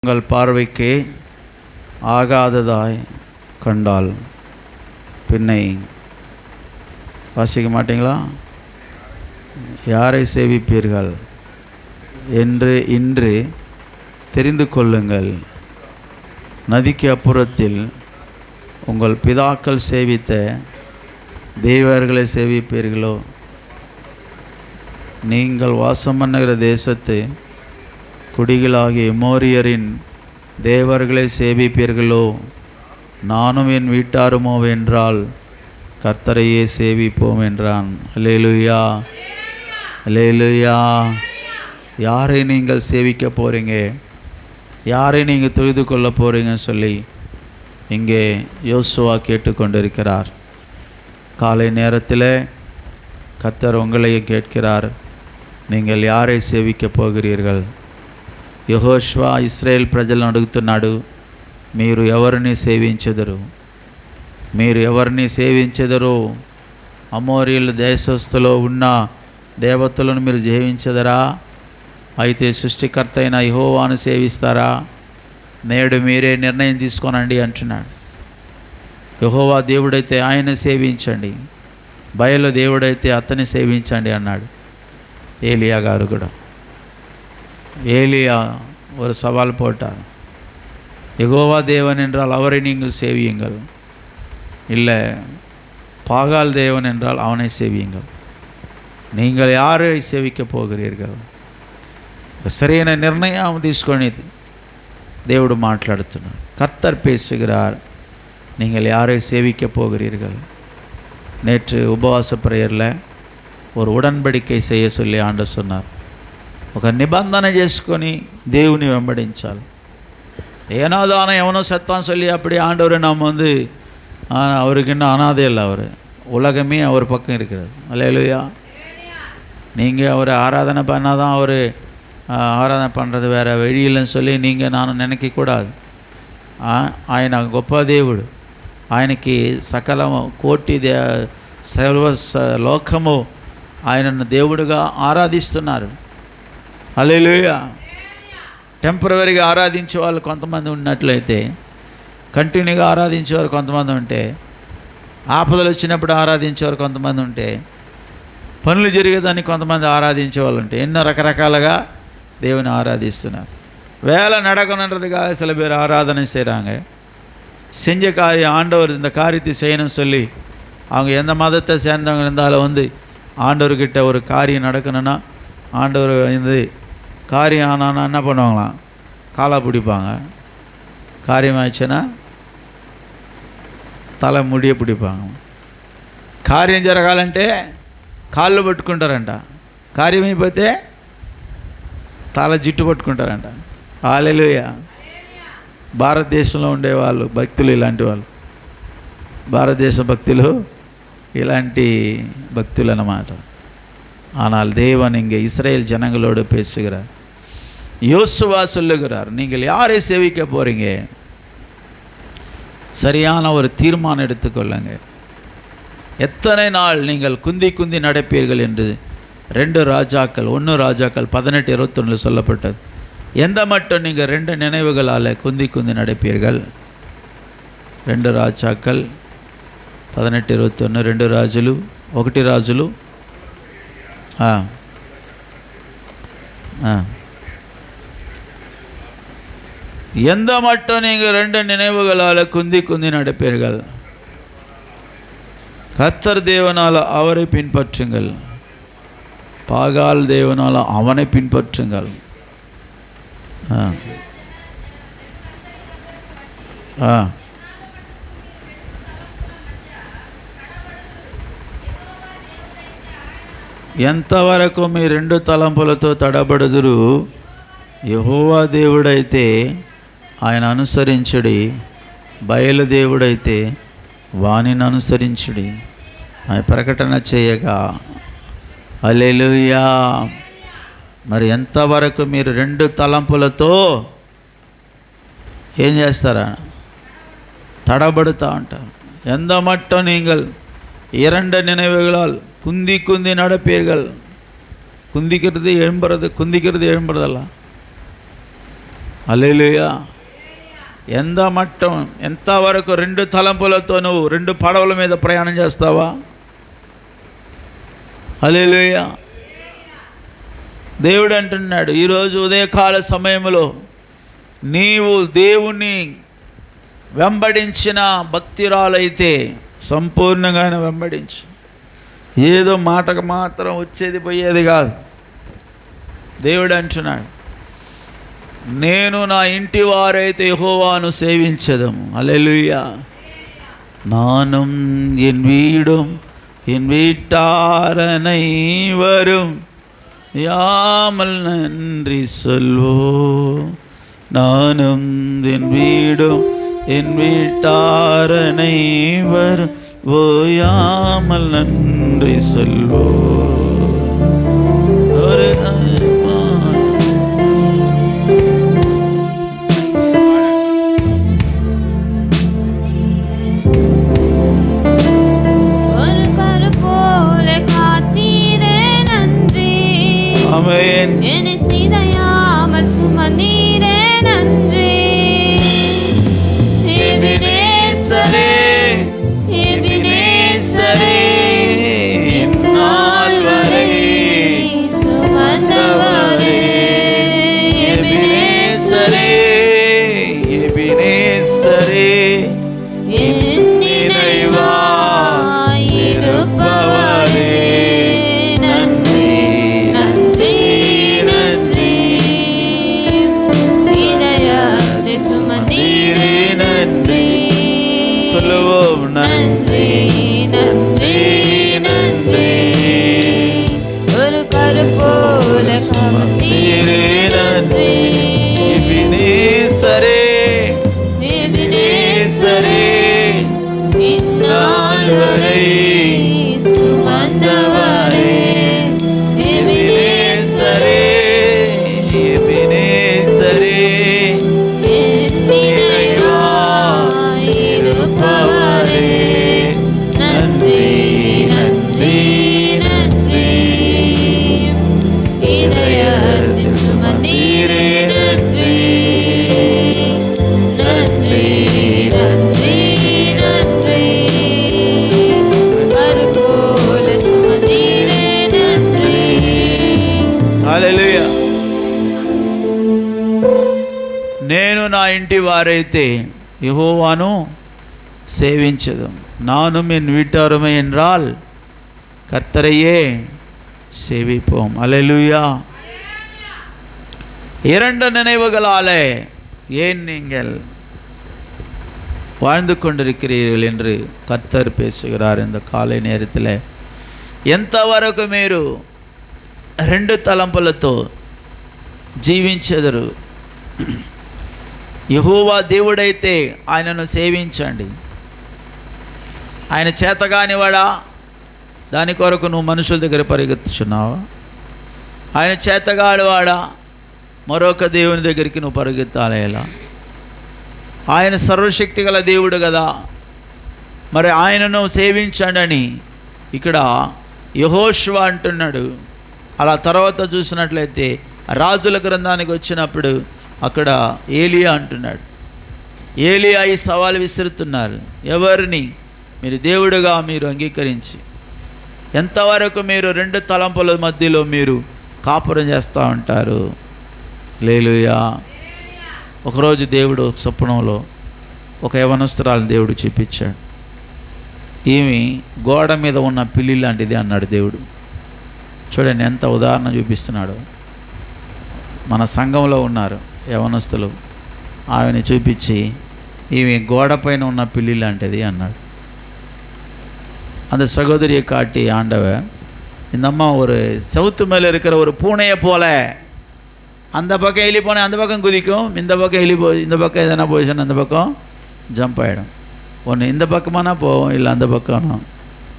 உங்கள் பார்வைக்கு ஆகாததாய் கண்டால் பின்னை வாசிக்க மாட்டீங்களா? யாரை சேவிப்பீர்கள் என்று இன்று தெரிந்து கொள்ளுங்கள். நதிக்கு அப்புறத்தில் உங்கள் பிதாக்கள் சேவித்த தெய்வர்களை சேவிப்பீர்களோ? நீங்கள் வாசம் பண்ணுகிற தேசத்து குடிகளாகிய எமோரியரின் தேவர்களை சேவிப்பீர்களோ? நானும் என் வீட்டாருமோ என்றால் கர்த்தரையே சேவிப்போம் என்றான். அல்லேலூயா, அல்லேலூயா. யாரை நீங்கள் சேவிக்க போகிறீங்க, யாரை நீங்கள் தொழுது கொள்ள போகிறீங்கன்னு சொல்லி இங்கே யோசுவா கேட்டுக்கொண்டிருக்கிறார். காலை நேரத்தில் கர்த்தர் உங்களையும் கேட்கிறார், நீங்கள் யாரை சேவிக்க పోகிறீர்கள்? యెహోషువ ఇశ్రాయేల్ ప్రజలను అడుగుతున్నాడు, మీరు ఎవరిని సేవించెదరు? మీరు ఎవరిని సేవించెదరు? అమోరీయుల దేశస్థులో ఉన్న దేవతలను మీరు సేవించెదరా? అయితే సృష్టికర్త అయిన యెహోవాను సేవిస్తారా? నేడు మీరే నిర్ణయం తీసుకోనండి అంటున్నాడు. యెహోవా దేవుడైతే ఆయన సేవించండి, బయలు దేవుడైతే అతన్ని సేవించండి అన్నాడు. ఏలియా గారు కూడా, ஏலியா ஒரு சவால் போட்டார். யெகோவா தேவன் என்றால் அவரை நீங்கள் சேவியுங்கள், இல்லை பாகால் தேவன் என்றால் அவனை சேவியுங்கள். நீங்கள் யாரை సేవిக்க పోகிறீர்கள்? సరైన నిర్ణయం తీసుకొని దేవుడు మాట్లాడుతున్నాడు. கர்த்தர் பேசுகிறார், நீங்கள் யாரை சேவிக்க போகிறீர்கள்? நேற்று உபவாச பிரேயரில் ஒரு உடன்படிக்கை செய்ய சொல்லி ஆண்டவர் சொன்னார். ఒక నిబంధన చేసుకొని దేవుని వెంబడించాలి. ஏனாதான எவனோ செத்தான் சொல்லி அப்படி ஆண்டவர் நம்ம அவருக்கு இன்னும் அனாதை இல்லை. அவர் உலகமே அவர் பக்கம் இருக்கிறது. அல்லேலூயா. நீங்கள் அவரை ஆராதனை பண்ணால் தான் அவர் ஆராதனை பண்ணுறது வேறு வழி இல்லைன்னு சொல்லி நீங்கள் நான் நினைக்கக்கூடாது. ఆయన గొప్ప దేవుడు. ఆయనకి సకలము కోటి సర్వ లోకము ఆయనను దేవుడుగా ఆరాధిస్తున్నారు. హల్లెలూయా. టెంపరవరీగా ఆరాధించే వాళ్ళు కొంతమంది ఉన్నట్లయితే, కంటిన్యూగా ఆరాధించేవారు కొంతమంది ఉంటే, ఆపదలు వచ్చినప్పుడు ఆరాధించేవారు కొంతమంది ఉంటే, పనులు జరిగేదాన్ని కొంతమంది ఆరాధించే వాళ్ళు ఉంటే, ఎన్నో రకరకాలుగా దేవుని ఆరాధిస్తున్నారు. வேலை நடக்கணுன்றதுக்காக சில பேர் ஆராதனை செய்கிறாங்க. செஞ்ச காரியம் ஆண்டவர் இந்த காரியத்தை செய்யணும்னு சொல்லி அவங்க எந்த மதத்தை சேர்ந்தவங்க இருந்தாலும் ஆண்டவர்கிட்ட ஒரு காரியம் நடக்கணும்னா ஆண்டவர் காரியம் ஆனான்னா என்ன பண்ணுவாங்களாம்? காலை பிடிப்பாங்க. காரியம் ஆயிடுச்சுன்னா తల ముడియ పిడిపాங்க. కార్యం జరగాలంటే కాళ్ళు పట్టుకుంటారంట, కార్యం అయిపోతే తల జిట్టు పట్టుకుంటారంట. హల్లెలూయా. భారతదేశంలో ఉండేవాళ్ళు భక్తులు ఇలాంటి వాళ్ళు, భారతదేశ భక్తులు இலாண்டி பக்தியில் அన్నమాట. ஆனால் தேவன் இங்கே இஸ்ரேல் ஜனங்களோடு பேசுகிறார். யோசுவா சொல்லுகிறார், நீங்கள் யாரை சேவிக்க போகிறீங்க? சரியான ஒரு தீர்மானம் எடுத்துக்கொள்ளுங்க. எத்தனை நாள் நீங்கள் குந்தி குந்தி நடப்பீர்கள் என்று 2 ராஜாக்கள் 1 ராஜாக்கள் 18:21 சொல்லப்பட்டது. எந்த மட்டும் நீங்கள் 2 நினைவுகளால் குந்தி குந்தி நடப்பீர்கள்? 2 ராஜாக்கள் 18:21, 2 రాజులు 1 రాజులు எந்த மட்டும் நீங்கள் 2 நினைவுகளால் குந்தி குந்தி நடப்பீர்கள்? கர்த்தர் தேவனால் அவரை பின்பற்றுங்கள், பாகால் தேவனால் அவனை பின்பற்றுங்கள். ఎంతవరకు మీ 2 తలంపులతో తడబడుదురు? యెహోవా దేవుడైతే ఆయన అనుసరించుడి, బయలు దేవుడైతే వానిని అనుసరించుడి అని ప్రకటన చేయగా. హల్లెలూయా. మరి ఎంతవరకు మీరు 2 తలంపులతో ఏం చేస్తారా? తడబడుతూ ఉంటారు. எந்த மட்டும் நீங்கள் 2 நினைவுகளால் குந்தி குந்தி நடப்பீர்கள். குந்திக்கிறது எழும்புறதல்ல. హల్లెలూయా. ఎంతవరకు 2 తలంపులతో నువ్వు 2 పడవల మీద ప్రయాణం చేస్తావా? హల్లెలూయా. దేవుడు అంటున్నాడు, ఈరోజు ఉదయకాల సమయంలో నీవు దేవుణ్ణి వెంబడించిన భక్తిరాలైతే సంపూర్ణంగా వెంబడించు. ఏదో మాటకు మాత్రం వచ్చేది పోయేది కాదు. దేవుడు అంటున్నాడు, నేను నా ఇంటి వారైతే యెహోవాను సేవించదము. హల్లెలూయా. நானும் என் வீடும் என் வீட்டாரனைவரும் யாமல் நன்றி சொல்வோம். நானும் என் வீடும் என் வீட்டாரனைவரும் ஓயாமல் நன்றி சொல்வோம். என்னை சிதையாமல் சுமந்தீரே நன்றி. எபினேசரே எபினேசரே இந்நாள் வரை சுமந்தவரே. எபினேசரே எபினேசரே என் நினைவாய் இருப்பவரே. சொல்லுவோம் நன்றி நன்றி நன்றி. ஒரு கருப்போல சுமந்தீரே நன்றி. எபினேசரே எபினேசரே இந்நாள் வரை சுமந்தவரே. எபினேசரே எபினேசரே என் நினைவாய் இருப்பவரே. நன்றி நன்றி நன்றி. இதயத்தில் சுமந்தீரே நன்றி. நன்றி நன்றி நன்றி. கருப்போல சுமந்தீரே நன்றி. హల్లెలూయా. నేను నా ఇంటి వారైతే యెహోవాను சேவிச்சதும் நானும் என் வீட்டாருமே என்றால் கர்த்தரையே சேவிப்போம். அல்லேலூயா. 2 நினைவுகளாலே ஏன் நீங்கள் வாழ்ந்து கொண்டிருக்கிறீர்கள் என்று கர்த்தர் பேசுகிறார் இந்த காலை நேரத்தில். ఎంతవరకు మీరు 2 తలంపులతో జీవించెదరు? యెహోవా దేవుడైతే ఆయనను సేవించండి. ఆయన చేతగానివాడా? దాని కొరకు నువ్వు మనుషుల దగ్గర పరిగెత్తుచున్నావా? ఆయన చేతగాడివాడా? మరొక దేవుని దగ్గరికి నువ్వు పరిగెత్తాలి. ఎలా? ఆయన సర్వశక్తి గల దేవుడు కదా. మరి ఆయనను సేవించండి అని ఇక్కడ యెహోషువ అంటున్నాడు. అలా తర్వాత చూసినట్లయితే రాజుల గ్రంథానికి వచ్చినప్పుడు అక్కడ ఏలియా అంటున్నాడు. ఏలియా ఈ సవాలు విసురుతున్నారు. ఎవరిని? మీరు దేవుడుగా మీరు అంగీకరించి ఎంతవరకు మీరు 2 తలంపుల మధ్యలో మీరు కాపురం చేస్తూ ఉంటారు? హల్లెలూయా. ఒకరోజు దేవుడు స్వప్నంలో ఒక యవనస్తురాలను దేవుడు చూపించాడు. ఈమె గోడ మీద ఉన్న పిల్లి లాంటిది అన్నాడు దేవుడు. చూడండి ఎంత ఉదాహరణ చూపిస్తున్నాడు. మన సంఘంలో ఉన్నారు యవనస్తులు, ఆమెను చూపించి ఈమె గోడ పైన ఉన్న పిల్లి లాంటిది అన్నాడు. அந்த சகோதரியை காட்டி ஆண்டவர், இந்த அம்மா ஒரு செவுத்து மேலே இருக்கிற ஒரு பூனையை போல அந்த பக்கம் எலி போனேன் அந்த பக்கம் குதிக்கும், இந்த பக்கம் எலி போய் இந்த பக்கம் எதனா போயிடுச்சுன்னா அந்த பக்கம் ஜம்ப் ஆகிடும். ஒன்று இந்த பக்கமானா போகும், இல்லை அந்த பக்கம்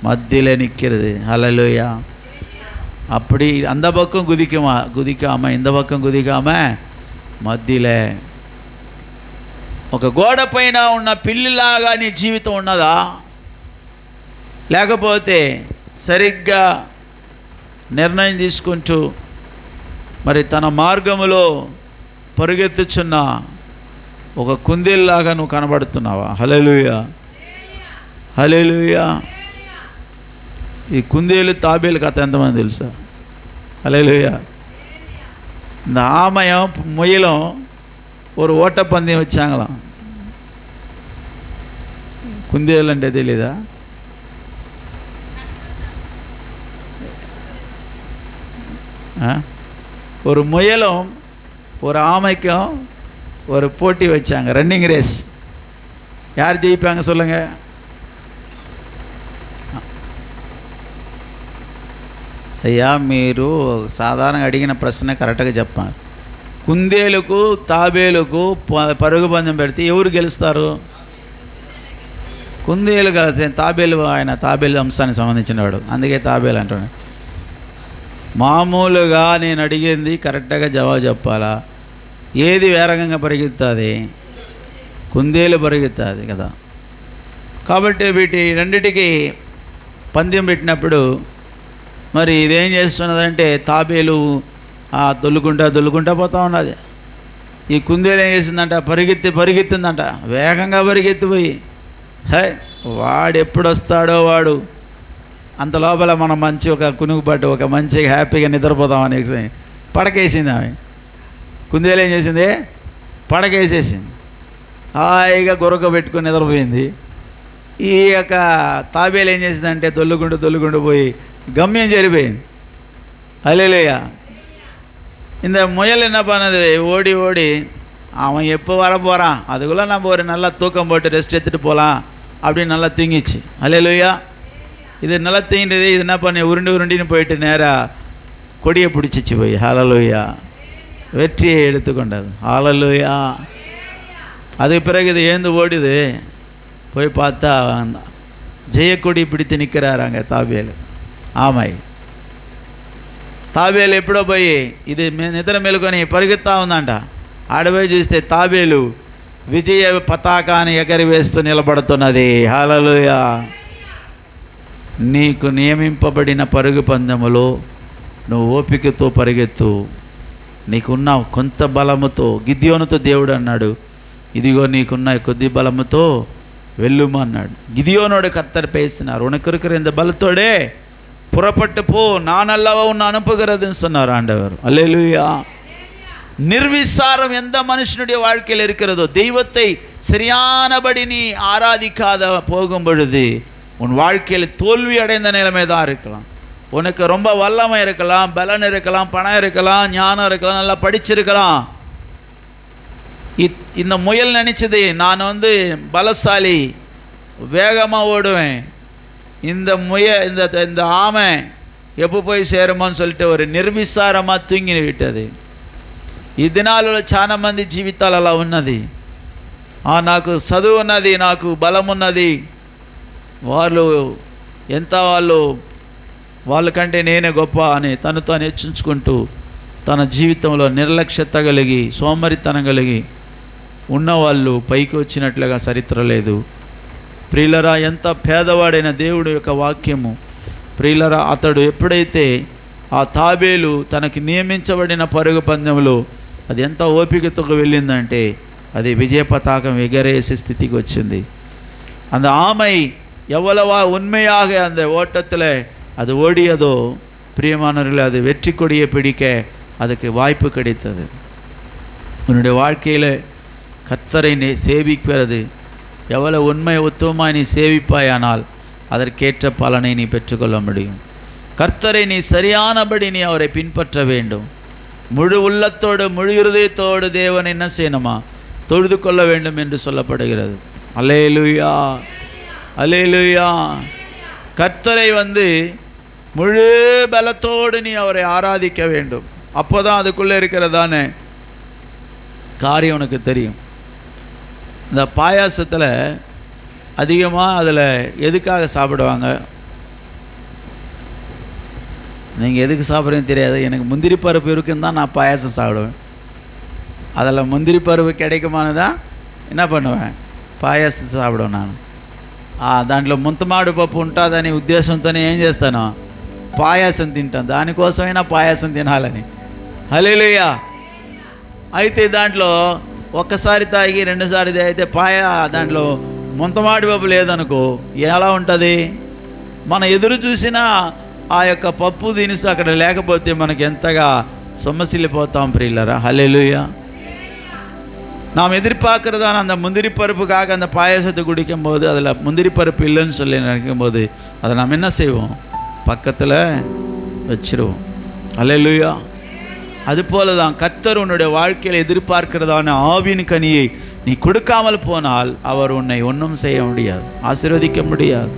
மத்தியில் நிற்கிறது. ஹல்லேலூயா. அப்படி அந்த பக்கம் குதிக்காமல் இந்த பக்கம் குதிக்காமல் మధ్యలో ఒక గోడ పైన ఉన్న పిల్లిలాగా నీ జీవితం ఉన్నదా? లేకపోతే సరిగ్గా నిర్ణయం తీసుకుంటూ మరి తన మార్గములో పరుగెత్తుచున్న ఒక కుందేలులాగా నువ్వు కనబడుతున్నావా? హల్లెలూయా, హల్లెలూయా. ఈ కుందేలు తాబేలు కథ ఎంతమంది తెలుసా? హల్లెలూయా. இந்த ஆமையும் முயலும் ஒரு ஓட்டப்பந்தயம் வச்சாங்களாம். குந்தேல் అంటే తెలీదా? ஒரு முயலும் ஒரு ஆமைக்கும் ஒரு போட்டி வச்சாங்க, ரன்னிங் ரேஸ். யார் ஜெயிப்பாங்க சொல்லுங்க? అయ్యా, మీరు సాధారణంగా అడిగిన ప్రశ్న కరెక్ట్గా చెప్పాలి. కుందేలుకు తాబేలుకు పరుగు పందెం పెడితే ఎవరు గెలుస్తారు? కుందేలు కలిసి తాబేలు, ఆయన తాబేలు అంశానికి సంబంధించినవాడు, అందుకే తాబేలు అంటున్నాడు. మామూలుగా నేను అడిగింది కరెక్ట్గా జవాబు చెప్పాలా? ఏది వేగంగా పరిగెత్తుంది? కుందేలు పరిగెత్తుంది కదా. కాబట్టి వీటి రెండిటికి పందెం పెట్టినప్పుడు మరి ఇదేం చేస్తున్నదంటే తాబేలు దొల్లుకుంటా పోతూ ఉన్నది. ఈ కుందేలు ఏం చేసిందంట? పరిగెత్తిందంట, వేగంగా పరిగెత్తిపోయి వాడు ఎప్పుడు వస్తాడో వాడు అంత లోపల మనం మంచి ఒక కునుగుపట్టు ఒక మంచిగా హ్యాపీగా నిద్రపోతామని పడకేసింది ఆమె. కుందేలు ఏం చేసింది? పడకేసేసింది, హాయిగా గొరక పెట్టుకుని నిద్రపోయింది. ఈ యొక్క తాబేలు ఏం చేసిందంటే దొల్లుకుంటూ పోయి గమ్యం చేరిపోయింది. హల్లెలూయా. இந்த முயல் என்ன பண்ணுது? ஓடி அவன் எப்போ வர போகிறான், அதுக்குள்ளே நம்ம ஒரு நல்லா தூக்கம் போட்டு ரெஸ்ட் எடுத்துகிட்டு போகலாம் அப்படின்னு நல்லா தூங்கிச்சு. ஹல்லேலூயா. இது நல்லா தூங்கிட்டது. இது என்ன பண்ணி உருண்டின்னு போயிட்டு நேராக கொடியை பிடிச்சிச்சு போய். ஹல்லேலூயா. வெற்றியை எடுத்துக்கொண்டது. ஹல்லேலூயா. அதுக்கு பிறகு இது எழுந்து ஓடுது. போய் பார்த்தா ஜெயக்கொடி பிடித்து நிற்கிறாராங்க తాబేలు. ఆమె తాబేలు ఎప్పుడో పోయి ఇది నిద్ర మేలుకొని పరిగెత్తా ఉందంట. ఆడపోయి చూస్తే తాబేలు విజయ పతాకాన్ని ఎగరవేస్తూ నిలబడుతున్నది. హల్లెలూయా. నీకు నియమింపబడిన పరుగు పందెములో నువ్వు ఓపికతో పరిగెత్తు. నీకున్న కొంత బలముతో, గిద్యోనుతో దేవుడు అన్నాడు, ఇదిగో నీకున్న కొద్ది బలముతో వెళ్ళుమన్నాడు. గిద్యోనుడు கர்த்தர் பேசினார், உனக்கு இருக்கிற இந்த பலத்தோடே புறப்பட்டு போ, நான் அல்லவா உன்னை அனுப்புகிறதுன்னு சொன்னார் ஆண்டவர். அல்லேலூயா. நிர்விசாரம் எந்த மனுஷனுடைய வாழ்க்கையில் இருக்கிறதோ, தெய்வத்தை சரியானபடி நீ ஆராதிக்காத போகும் பொழுது உன் வாழ்க்கையில் தோல்வி அடைந்த நிலைமை தான் இருக்கலாம். உனக்கு ரொம்ப வல்லமை இருக்கலாம், பலன் இருக்கலாம், பணம் இருக்கலாம், ஞானம் இருக்கலாம், நல்லா படிச்சிருக்கலாம். இந்த முயல் நினைச்சது நான் பலசாலி, வேகமாக ஓடுவேன், இந்த ஆமை எப்போ போய் சேருமோன்னு சொல்லிட்டு ஒரு నిర్విసారமாக తూంగి విట్టది. ఈ దినాలలో చాలా మంది జీవితాలు అలా ఉన్నది. నాకు చదువు ఉన్నది, నాకు బలం ఉన్నది, వాళ్ళకంటే నేనే గొప్ప అని తను తాను హెచ్చించుకుంటూ తన జీవితంలో నిర్లక్ష్యత కలిగి సోమరితనం కలిగి ఉన్నవాళ్ళు పైకి వచ్చినట్లుగా చరిత్ర లేదు. ప్రియులరా, ఎంత పేదవాడైన దేవుడు యొక్క వాక్యము, ప్రియులరా, అతడు ఎప్పుడైతే ఆ తాబేలు తనకి నియమించబడిన పరుగు పందెంలో అది ఎంత ఓపికతో వెళ్ళిందంటే అది విజయ పతాకం ఎగరేసే స్థితికి వచ్చింది. அந்த ஆமை எவ்வளவா உண்மையாக அந்த ஓட்டத்தில் அது ஓடியதோ, பிரியமானவர்களே, அது வெற்றி கொடியை பிடிக்க அதுக்கு வாய்ப்பு கிடைத்தது. உன்னுடைய வாழ்க்கையில் கர்த்தரை சேவிக்கிறது எவ்வளவு உண்மை உத்தமமாய் நீ சேவிப்பாயானால் அதற்கேற்ற பலனை நீ பெற்றுக்கொள்ள முடியும். கர்த்தரை நீ சரியானபடி நீ அவரை பின்பற்ற வேண்டும். முழு உள்ளத்தோடு முழு இருதயத்தோடு தேவன் என்ன செய்யணுமா? தொழுது கொள்ள வேண்டும் என்று சொல்லப்படுகிறது. அல்லேலூயா, அல்லேலூயா. கர்த்தரை முழு பலத்தோடு நீ அவரை ஆராதிக்க வேண்டும். அப்போ தான் அதுக்குள்ளே இருக்கிறதான காரியம் உனக்கு தெரியும். இந்த பாயாசத்தில் அதிகமாக அதில் எதுக்காக சாப்பிடுவாங்க? நீங்கள் எதுக்கு சாப்பிட்றீங்கன்னு தெரியாது. எனக்கு முந்திரி பருப்பு இருக்குன்னு தான் நான் பாயாசம் சாப்பிடுவேன். அதில் முந்திரி பருப்பு கிடைக்குமானதான் என்ன பண்ணுவேன்? పాయాసం సాப்பிடுவேன் நான். దాంట్లో ముంతమాడు పప్పు ఉంటుందని ఉద్దేశంతోనే ఏం చేస్తాను? పాయాసం తింటాను. దానికోసమైనా పాయాసం తినాలని. హల్లెలూయా. అయితే దాంట్లో ఒక్కసారి తాగి రెండుసారి తాగితే పాయ దాంట్లో ముంతమాడి పప్పు లేదనుకో ఎలా ఉంటుంది? మన ఎదురు చూసిన ఆ యొక్క పప్పు దినుసు అక్కడ లేకపోతే మనకి ఎంతగా సొమ్మసిల్లిపోతాం ప్రియులరా. హల్లెలూయా. நாம் எதிர்பார்க்கறதான அந்த முந்திரி பருப்புக்காக அந்த பாயசத்தை குடிக்கும்போது அதில் முந்திரி பருப்பு இல்லைன்னு சொல்லி நினைக்கும்போது அதை நாம் என்ன செய்வோம்? பக்கத்தில் வச்சிருவோம். ஹல்லேலூயா. அதுபோல தான் கர்த்தர் உன்னுடைய வாழ்க்கையில் எதிர்பார்க்கிறதான ஆவின் கனியை நீ கொடுக்காமல் போனால் அவர் உன்னை ஒன்றும் செய்ய முடியாது, ஆசீர்வதிக்க முடியாது.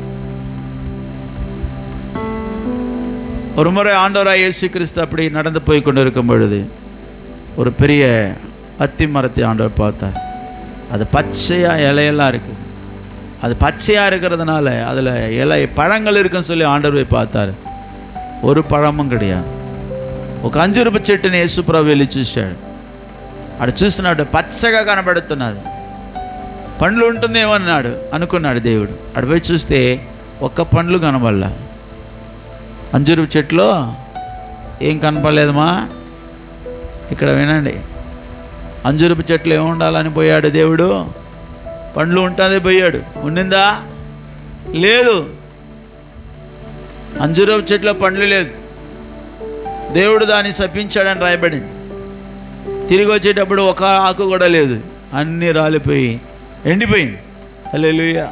ஒரு முறை ஆண்டவராய் இயேசு கிறிஸ்து அப்படி நடந்து போய் கொண்டு இருக்கும் பொழுது ஒரு பெரிய அத்தி மரத்தை ஆண்டவர் பார்த்தார். அது பச்சையாக இலையெல்லாம் இருக்குது. அது பச்சையாக இருக்கிறதுனால அதில் இலை பழங்கள் இருக்குன்னு சொல்லி ஆண்டவர் போய் பார்த்தார். ஒரு పழமும் கிடையாது. ఒక అంజూరపు చెట్టుని యేసుప్రభు వెళ్ళి చూశాడు. అక్కడ చూస్తున్నాడు, పచ్చగా కనబడుతున్నది. పండ్లు ఉంటుందేమో అనుకున్నాడు దేవుడు. అక్కడ పోయి చూస్తే ఒక్క పండ్లు కనబడలా. అంజూరపు చెట్టులో ఏం కనపడలేదమ్మా. ఇక్కడ వినండి, అంజూరపు చెట్లు ఏమి ఉండాలని పోయాడు దేవుడు? పండ్లు ఉంటుంది పోయాడు. ఉండిందా? లేదు. అంజూరపు చెట్లో పండ్లు లేదు. దేవుడు దాన్ని శపించాడని రాయబడింది. తిరిగి వచ్చేటప్పుడు ఒక ఆకు కూడా లేదు, అన్నీ రాలిపోయి ఎండిపోయింది. హల్లెలూయా.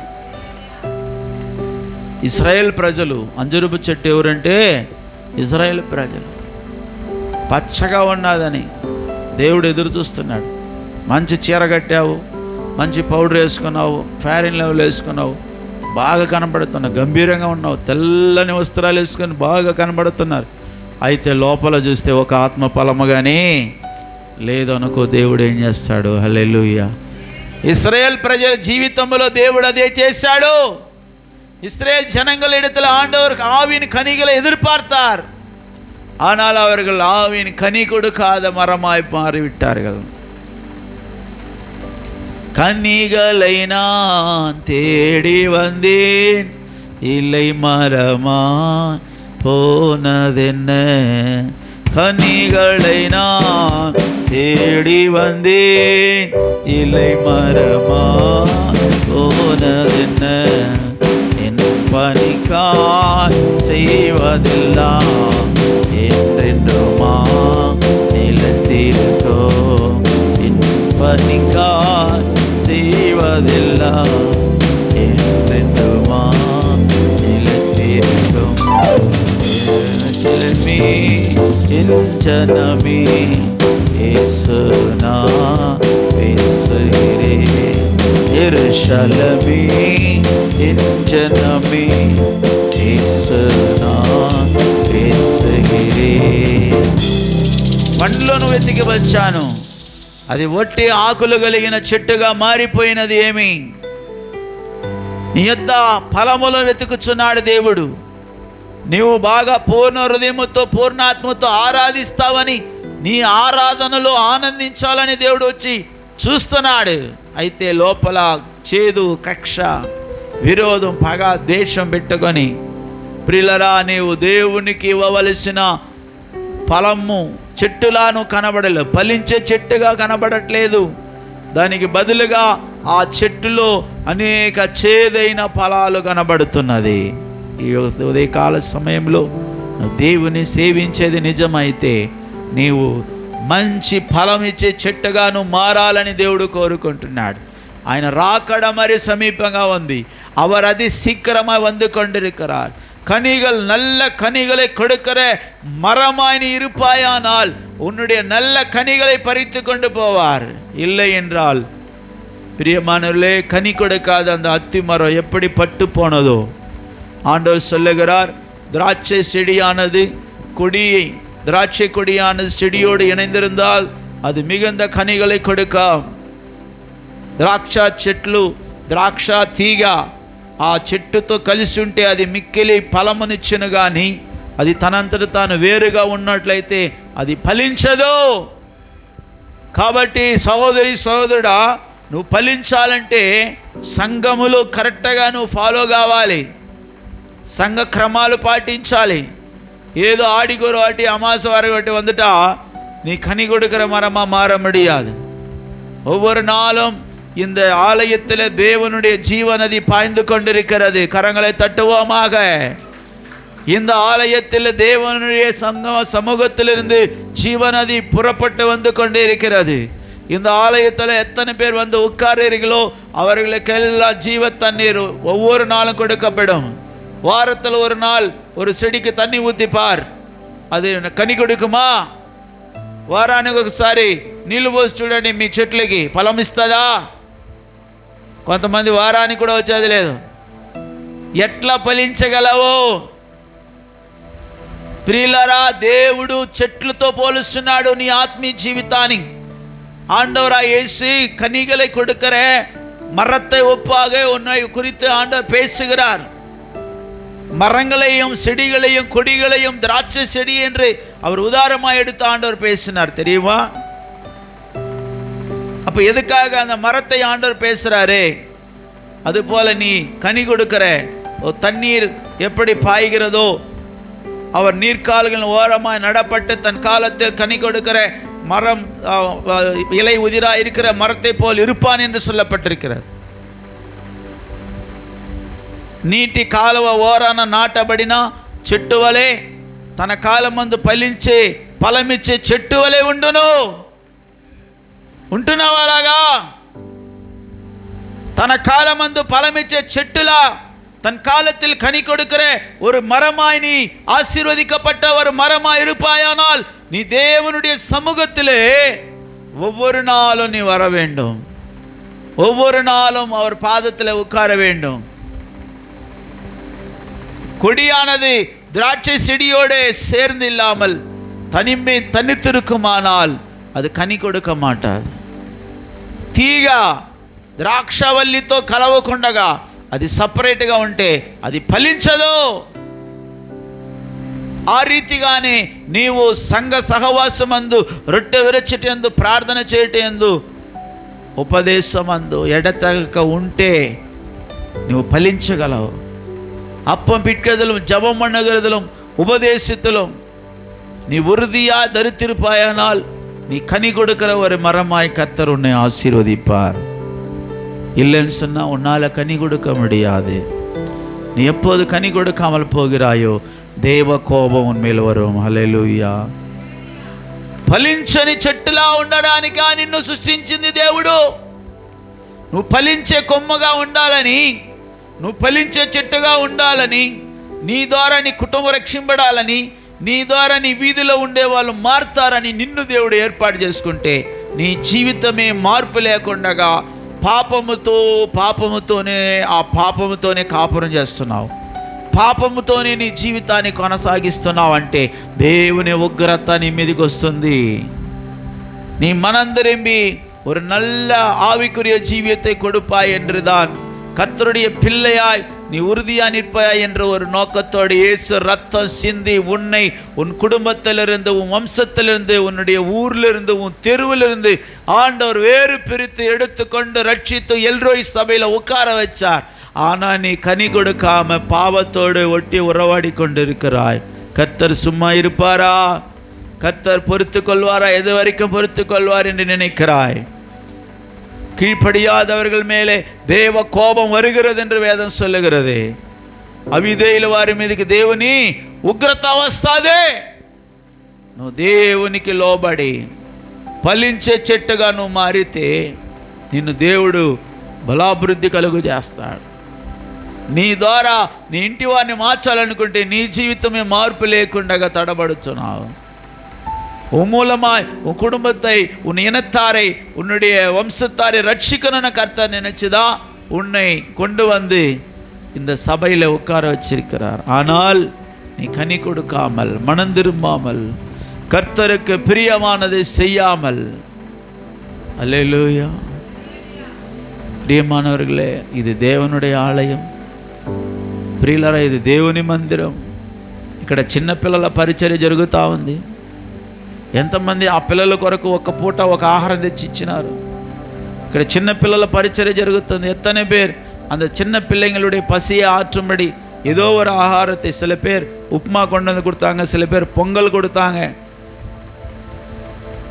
ఇశ్రాయేల్ ప్రజలు అంజూరపు చెట్టు ఎవరంటే ఇశ్రాయేల్ ప్రజలు. పచ్చగా ఉన్నదని దేవుడు ఎదురు చూస్తున్నాడు. మంచి చీర కట్టావు, మంచి పౌడర్ వేసుకున్నావు, ఫెయిర్ అండ్ లవ్లీ వేసుకున్నావు, బాగా కనబడుతున్నావు, గంభీరంగా ఉన్నావు, తెల్లని వస్త్రాలు వేసుకొని బాగా కనబడుతున్నారు. అయితే లోపల చూస్తే ఒక ఆత్మ ఫలము కానీ లేదనుకో. దేవుడు ఏం చేస్తాడు? హల్లెలూయా. ఇశ్రాయేల్ ప్రజల జీవితంలో దేవుడు అదే చేశాడు. இஸ்ரேல் ஜனங்களிடத்தில் ஆண்டவர் ஆவின் கனிகளை எதிர்பார்த்தார். ஆனால் அவர்கள் ஆவின் கனி கொடுக்காத மரமாய் மாறிவிட்டார்கள். கனிகளை நான் தேடி வந்தேன், இல்லை மரமாய் போனதென்ன. கனிகளை நான் தேடி வந்தேன், இல்லை மரமாய் போனதென்ன. பணிக்காய் செய்வதெல்லாம் என்றென்றுமா நிலத்திருக்கும். பணிக்காய் செய்வதெல்லாம் என்றென்றுமா நிலத்திருக்கும். என் ஜனமே இயேசு நான் பேசுகிறேன். எருசலேமே என் ஜனமே இயேசு நான் பேசுகிறேன். పండ్లను వెతికి వచ్చాను, అది ఒట్టి ఆకులు కలిగిన చెట్టుగా మారిపోయినది. ఏమి? నీ యొద్ద ఫలములను వెతుకుచున్నాడు దేవుడు. నీవు బాగా పూర్ణ హృదయముతో పూర్ణాత్మతో ఆరాధిస్తావని, నీ ఆరాధనలో ఆనందించాలని దేవుడు వచ్చి చూస్తున్నాడు. అయితే లోపల చేదు, కక్ష, విరోధం, పగ, ద్వేషం పెట్టుకొని, ప్రియులరా, నీవు దేవునికి ఇవ్వవలసిన ఫలము చెట్టులాను కనబడలేదు, ఫలించే చెట్టుగా కనబడట్లేదు. దానికి బదులుగా ఆ చెట్టులో అనేక చేదైన ఫలాలు కనబడుతున్నది. ఈ ఉదయకాల సమయంలో దేవుని సేవించేది నిజమైతే నీవు మంచి ఫలం ఇచ్చే చెట్టుగా నువ్వు మారాలని దేవుడు కోరుకుంటున్నాడు. ఆయన రాకడ మరి సమీపంగా ఉంది. அவர் அதி சீக்கிரமாய் வந்து கொண்டிருக்கிறார். கனிகள், நல்ல கனிகளை கொடுக்கிற மரமாய் நீ இருப்பாயானால் உன்னுடைய நல்ல கனிகளை பறித்து கொண்டு போவார். இல்லை என்றால், பிரியமானவர்களே, கனி கொடுக்காத அந்த அத்தி மரம் எப்படி பட்டு போனதோ ஆண்டவர் சொல்லுகிறார். திராட்சை செடியானது கொடியை, திராட்சை கொடியானது செடியோடு இணைந்திருந்தால் அது மிகுந்த கனிகளை கொடுக்கும். ద్రాక్ష చెట్లు, ద్రాక్ష తీగ ఆ చెట్టుతో కలిసి ఉంటే అది మిక్కిలి ఫలమునిచ్చును, కానీ అది తనంతట తాను వేరుగా ఉన్నట్లయితే అది ఫలించదు. కాబట్టి సహోదరి, సహోదరుడా, నువ్వు ఫలించాలంటే సంఘములు కరెక్ట్గా నువ్వు ఫాలో కావాలి, సంఘ క్రమాలు పాటించాలి. ఏదో ఆడిగోరు వాటి అమాస వారి వాటి వందట நீ கனி கொடுக்கிற மரமா மாற முடியாது. ஒவ்வொரு நாளும் இந்த ஆலயத்தில் தேவனுடைய ஜீவநதி பாய்ந்து கொண்டிருக்கிறது. கரங்களை தட்டுவோமாக. இந்த ஆலயத்தில் தேவனுடைய சமூகத்திலிருந்து ஜீவநதி புறப்பட்டு வந்து கொண்டே இருக்கிறது. இந்த ஆலயத்தில் எத்தனை பேர் வந்து உட்காருகிறீர்களோ அவர்களுக்கெல்லாம் ஜீவ தண்ணீர் ஒவ்வொரு நாளும் கொடுக்கப்படும். வாரத்தில் ஒரு நாள் ஒரு செடிக்கு தண்ணி ஊற்றிப்பார், అది కని కొడుకుమా? వారానికి ఒకసారి నీళ్లు పోసి చూడండి, మీ చెట్లకి ఫలం ఇస్తుందా? కొంతమంది వారానికి కూడా వచ్చేది లేదు. ఎట్లా ఫలించగలవు? ప్రియులారా, దేవుడు చెట్లతో పోలుస్తున్నాడు నీ ఆత్మీయ జీవితాన్ని. ஆண்டவராய் இயேசு கனிகளை கொடுக்கிற மரத்தை ஒப்பாக உன்னை குறித்து ஆண்டவர் பேசுகிறார். மரங்களையும் செடிகளையும் கொடிகளையும் திராட்சை செடி என்று அவர் உதாரணமாக எடுத்து ஆண்டவர் பேசினார், தெரியுமா? அப்ப எதுக்காக அந்த மரத்தை ஆண்டவர் பேசுறாரே, அது போல நீ கனி கொடுக்கிற தண்ணீர் எப்படி பாய்கிறதோ, அவர் நீர்க்கால்கள் ஓரமாய் நடப்பட்டு தன் காலத்தில் கனி கொடுக்கிற மரம், இலை உதிரா இருக்கிற மரத்தை போல் இருப்பான் என்று சொல்லப்பட்டிருக்கிறது. నీటి కాలువ ఓరాన నాటబడిన చెట్టు వలె తన కాలమందు ఫలించే ఫలమిచ్చే చెట్టు వలె ఉండును. ఉంటున్నావాలాగా? தன காலமந்து பலமிச்ச செட்டுலா தன் காலத்தில் கனி கொடுக்கிற ஒரு மரமாய் நீ ஆசீர்வதிக்கப்பட்ட ஒரு மரமாய் இருப்பாயானால் நீ தேவனுடைய சமூகத்திலே ஒவ்வொரு நாளும் நீ வர வேண்டும். ஒவ்வொரு நாளும் அவர் பாதத்தில் உட்கார வேண்டும். கொடியானது திராட்சை செடியோடு சேர்ந்து இல்லாமல் தனித்திருக்குமானால் அது கனி கொடுக்க మాటాదు. తీగ ద్రాక్షవల్లితో కలవకుండగా అది సపరేట్గా ఉంటే అది ఫలించదు. ఆ రీతిగానే నీవు సంఘ సహవాసమందు, రొట్టె విరచటందు, ప్రార్థన చేయటందు, ఉపదేశమందు ఎడతెగక ఉంటే నీవు ఫలించగలవు. அப்பம் பிட்கிறதிலும் ஜபம் பண்ணுகிறதிலும் உபதேசத்திலும் நீ உறுதியா தரித்திருப்பாயானால் நீ கனி கொடுக்கிற ஒரு மரமாய் கர்த்தர் உன்னை ஆசீர்வதிப்பார். இல்லைன்னு சொன்னா உன்னால கனி கொடுக்க முடியாது. நீ எப்போது கனி கொடுக்காமல் போகிறாயோ தேவ கோபం உன்மேல் வரும். హల్లెలూయా. ఫలించని చెట్టులా ఉండడానికా నిన్ను సృష్టించింది దేవుడు. నువ్వు ఫలించే కొమ్మగా ఉండాలని, నువ్వు ఫలించే చెట్టుగా ఉండాలని, నీ ద్వారా నీ కుటుంబం రక్షింపడాలని, నీ ద్వారా నీ వీధిలో ఉండే వాళ్ళు మారుతారని నిన్ను దేవుడు ఏర్పాటు చేసుకుంటే నీ జీవితమే మార్పు లేకుండా పాపముతోనే కాపురం చేస్తున్నావు. పాపముతోనే నీ జీవితాన్ని కొనసాగిస్తున్నావు అంటే దేవుని ఉగ్రత నీ మీదకి వస్తుంది. நீ மனம் திரும்பி ஒரு நல்ல ஆவிக்குரிய ஜீவியத்தை கொடுப்பாய் என்றுதான், கர்த்தருடைய பிள்ளையாய் நீ உறுதியா நிற்பாய் என்ற ஒரு நோக்கத்தோடு இயேசு ரத்தம் சிந்தி உன்னை உன் குடும்பத்திலிருந்து, உன் வம்சத்திலிருந்து, உன்னுடைய ஊரிலிருந்து, உன் தெருவிலிருந்து ஆண்டவர் வேறு பிரித்து எடுத்துக்கொண்டு ரட்சித்து எல்ரோய் சபையில் உட்கார வச்சார். ஆனா நீ கனி கொடுக்காம பாவத்தோடு ஒட்டி உறவாடி கொண்டிருக்கிறாய். கர்த்தர் சும்மா இருப்பாரா? கர்த்தர் பொறுத்து கொள்வாரா? எது வரைக்கும் பொறுத்து கொள்வார் என்று நினைக்கிறாய்? கீழ்ப்படியாதவர்கள் மேலே தேவ கோபம் வருகிறது என்று வேதம் சொல்லுகிறது. అవిధేయుల వారి మీదకి దేవుని ఉగ్రత వస్తాదే. నువ్వు దేవునికి లోబడి ఫలించే చెట్టుగా నువ్వు మారితే నిన్ను దేవుడు బలాభివృద్ధి కలుగు చేస్తాడు. నీ ద్వారా నీ ఇంటి వారిని మార్చాలనుకుంటే నీ జీవితమే మార్పు లేకుండా தடபடுతున్నావు. உன் மூலமாய் உன் குடும்பத்தை, உன் இனத்தாரை, உன்னுடைய வம்சத்தாரை ரட்சிக்கணும்னு கர்த்தர் நினைச்சுதான் உன்னை கொண்டு வந்து இந்த சபையில் உட்கார வச்சிருக்கிறார். ஆனால் நீ கனி கொடுக்காமல், மனம் திரும்பாமல், கர்த்தருக்கு பிரியமானதை செய்யாமல், அல்லேலூயா. பிரியமானவர்களே, ఇది దేవునుடைய ఆలయం. ప్రియులారా, ఇది దేవుని మందిరం. ఇక్కడ చిన్న పిల్లల పరిచర్య జరుగుతూ ఉంది. ఎంతమంది ఆ పిల్లల కొరకు ఒక పూట ఒక ఆహారం తెచ్చి ఇచ్చినారు. ఇక్కడ చిన్న పిల్లల పరిచర్య జరుగుతుంది. எத்தனை பேர் அந்த சின்ன பிள்ளைங்களுடைய பசியை ஆற்றும்படி ஏதோ ஒரு ஆகாரத்தை, சில பேர் உப்புமா கொண்டு வந்து கொடுத்தாங்க, சில பேர் பொங்கல் கொடுத்தாங்க.